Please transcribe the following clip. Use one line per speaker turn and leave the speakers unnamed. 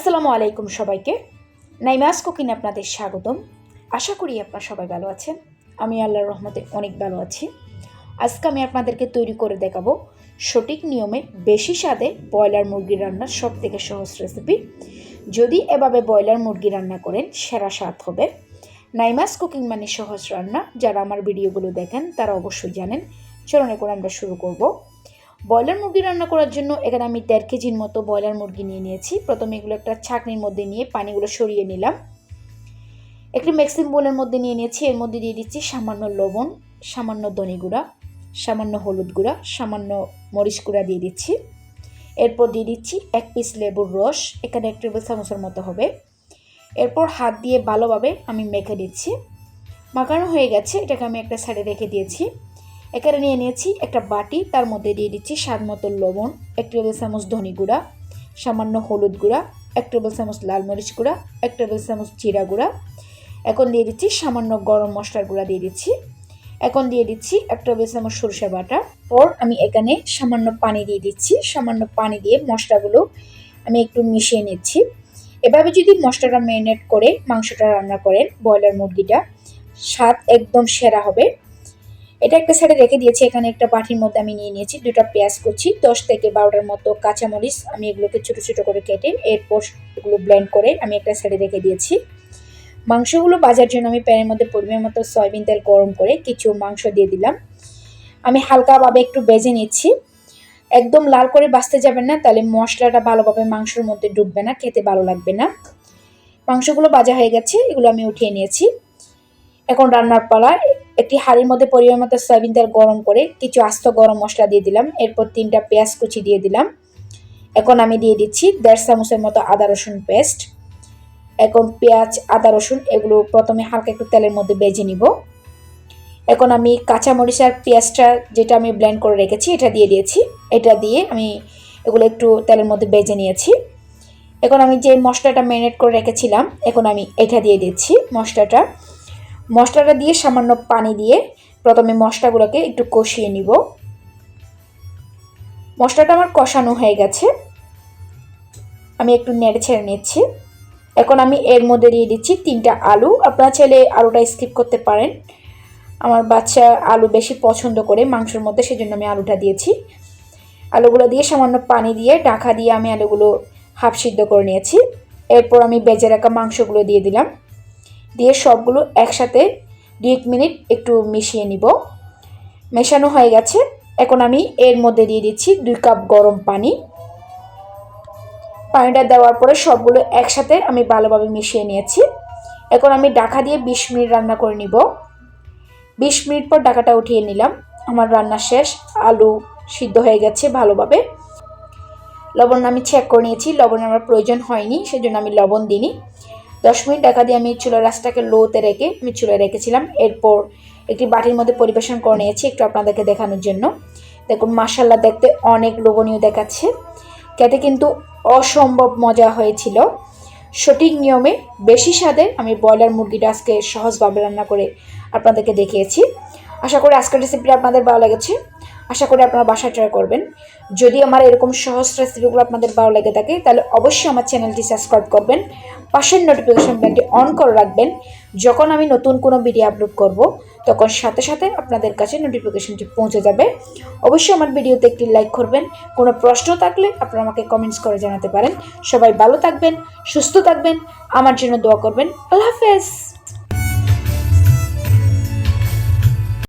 আসসালামু আলাইকুম সবাইকে। নাইমাস কুকিং আপনাদের স্বাগতম। আশা করি আপনারা সবাই ভালো আছেন। আমি আল্লাহর রহমতে অনেক ভালো আছি। আজকে আমি আপনাদেরকে তৈরি করে দেখাবো সঠিক নিয়মে বেশি স্বাদে ব্রয়লার মুরগি রান্নার সবথেকে সহজ রেসিপি। যদি এভাবে ব্রয়লার মুরগি রান্না করেন সেরা স্বাদ হবে। নাইমাস কুকিং মানে সহজ রান্না। যারা আমার ভিডিওগুলো দেখেন তারা অবশ্যই জানেন। চলুন এখন আমরা শুরু করব। ব্রয়লার মুরগি রান্না করার জন্য এখানে আমি 1.5 কেজির মতো ব্রয়লার মুরগি নিয়ে নিয়েছি। প্রথমে এগুলো একটা ছাঁকনির মধ্যে নিয়ে পানিগুলো সরিয়ে নিলাম। একটি মিক্সিং বোলের মধ্যে নিয়ে নিয়েছি। এর মধ্যে দিয়ে দিচ্ছি সামান্য লবণ, সামান্য ধনে গুঁড়া, সামান্য হলুদ গুঁড়া, সামান্য মরিচ গুঁড়া দিয়ে দিচ্ছি। এরপর দিয়ে দিচ্ছি 1 পিস লেবুর রস, এখানে 1 টেবিল চামচের মতো হবে। এরপর হাত দিয়ে ভালোভাবে আমি মেখে দিচ্ছি। মাখানো হয়ে গেছে, এটাকে আমি একটা সাইডে রেখে দিয়েছি। এখানে নিয়ে নিয়েছি একটা বাটি, তার মধ্যে দিয়ে দিচ্ছি স্বাদ মতো লবণ, 1 টেবিল চামচ ধনে গুঁড়া, সামান্য হলুদ গুঁড়া, 1 টেবিল চামচ লাল মরিচ গুঁড়া, 1 টেবিল চামচ জিরা গুঁড়া। এখন দিয়ে দিচ্ছি সামান্য গরম মশলার গুঁড়া দিয়ে দিচ্ছি। এখন দিয়ে দিচ্ছি 1 টেবিল চামচ সরষে বাটা। পর আমি এখানে সামান্য পানি দিয়ে দিচ্ছি। সামান্য পানি দিয়ে মশলাগুলো আমি একটু মিশিয়ে নিচ্ছি। এভাবে যদি মশলাটা ম্যারিনেট করে মাংসটা রান্না করেন ব্রয়লার মুরগিটা, স্বাদ একদম সেরা হবে। এটা একটা সাইডে রেখে দিয়েছি। এখানে একটা বাটির মধ্যে আমি নিয়ে নিয়েছি 2টা পেঁয়াজ কুচি, 10 থেকে 12টার মতো কাঁচামরিচ আমি এগুলোকে ছোটো ছোটো করে কেটে এরপর এগুলো ব্লেন্ড করে আমি একটা সাইডে রেখে দিয়েছি। মাংসগুলো ভাজার জন্য আমি প্যানের মধ্যে পরিমাণ মতো সয়াবিন তেল গরম করে কিছু মাংস দিয়ে দিলাম। আমি হালকাভাবে একটু ভেজে নিচ্ছি। একদম লাল করে ভাজতে যাবেন না, তাহলে মশলাটা ভালোভাবে মাংসের মধ্যে ঢুকবে না, খেতে ভালো লাগবে না। মাংসগুলো ভাজা হয়ে গেছে, এগুলো আমি উঠিয়ে নিয়েছি। এখন রান্নার পালা। একটি হাঁড়ির মধ্যে পরিমাণ মতো সয়াবিন তেল গরম করে কিছু আস্ত গরম মশলা দিয়ে দিলাম। এরপর 3টা পেঁয়াজ কুচি দিয়ে দিলাম। এখন আমি দিয়ে দিচ্ছি 1.5 চামচের মতো আদা রসুন পেস্ট। এখন পেঁয়াজ আদা রসুন এগুলো প্রথমে হালকা একটু তেলের মধ্যে ভেজে নিব। এখন আমি কাঁচামরিচ আর পেঁয়াজটা যেটা আমি ব্লেন্ড করে রেখেছি এটা দিয়ে দিয়েছি। এটা দিয়ে আমি এগুলো একটু তেলের মধ্যে ভেজে নিয়েছি। এখন আমি যে মশলাটা ম্যারিনেট করে রেখেছিলাম এখন আমি এটা দিয়ে দিচ্ছি। মশলাটা দিয়ে সামান্য পানি দিয়ে প্রথমে মশলাগুলোকে একটু কষিয়ে নিব। মশলাটা আমার কষানো হয়ে গেছে, আমি একটু নেড়ে ছেড়ে নিচ্ছি। এখন আমি এর মধ্যে দিয়ে দিচ্ছি 3টা আলু। আপনারা চাইলে আলুটা স্কিপ করতে পারেন। আমার বাচ্চা আলু বেশি পছন্দ করে মাংসের মধ্যে, সেজন্য আমি আলুটা দিয়েছি। আলুগুলো দিয়ে সামান্য পানি দিয়ে ঢাকা দিয়ে আমি আলুগুলো হাফ সিদ্ধ করে নিয়েছি। এরপর আমি ভেজে রাখা মাংসগুলো দিয়ে দিলাম। দিয়ে সবগুলো একসাথে 2 মিনিট একটু মিশিয়ে নিব। মেশানো হয়ে গেছে। এখন আমি এর মধ্যে দিয়ে দিচ্ছি 2 কাপ গরম পানি। পানিটা দেওয়ার পরে সবগুলো একসাথে আমি ভালোভাবে মিশিয়ে নিয়েছি। এখন আমি ঢাকা দিয়ে 20 মিনিট রান্না করে নিব। 20 মিনিট পর ঢাকাটা উঠিয়ে নিলাম। আমার রান্না শেষ, আলু সিদ্ধ হয়ে গেছে ভালোভাবে। লবণ আমি চেক করে নিয়েছি, লবণ আমার প্রয়োজন হয়নি, সেজন্য আমি লবণ দিইনি। 10 মিনিট ঢাকা দিয়ে আমি চুলার আঁচটাকে লোতে রেখে আমি চুলায় রেখেছিলাম। এরপর একটি বাটির মধ্যে পরিবেশন করে নিয়েছি একটু আপনাদেরকে দেখানোর জন্য। দেখুন মাশাআল্লাহ, দেখতে অনেক লোভনীয় দেখাচ্ছে, খেতে কিন্তু অসম্ভব মজা হয়েছিল। সঠিক নিয়মে বেশি স্বাদে আমি ব্রয়লার মুরগিটা আজকে সহজভাবে রান্না করে আপনাদেরকে দেখিয়েছি। আশা করি আজকের রেসিপিটা আপনাদের ভালো লেগেছে। আশা করি আপনারা বাসায় ট্রাই করবেন। যদি আমার এরকম সহজ রেসিপিগুলো আপনাদের ভালো লেগে থাকে তাহলে অবশ্যই আমার চ্যানেলটি সাবস্ক্রাইব করবেন, পাশের নোটিফিকেশন বেলটি অন করে রাখবেন। যখন আমি নতুন কোনো ভিডিও আপলোড করব তখন সাথে সাথে আপনাদের কাছে নোটিফিকেশনটি পৌঁছে যাবে। অবশ্যই আমার ভিডিওতে একটি লাইক করবেন। কোনো প্রশ্ন থাকলে আপনারা আমাকে কমেন্টস করে জানাতে পারেন। সবাই ভালো থাকবেন, সুস্থ থাকবেন, আমার জন্য দোয়া করবেন। আল্লাহ হাফেজ।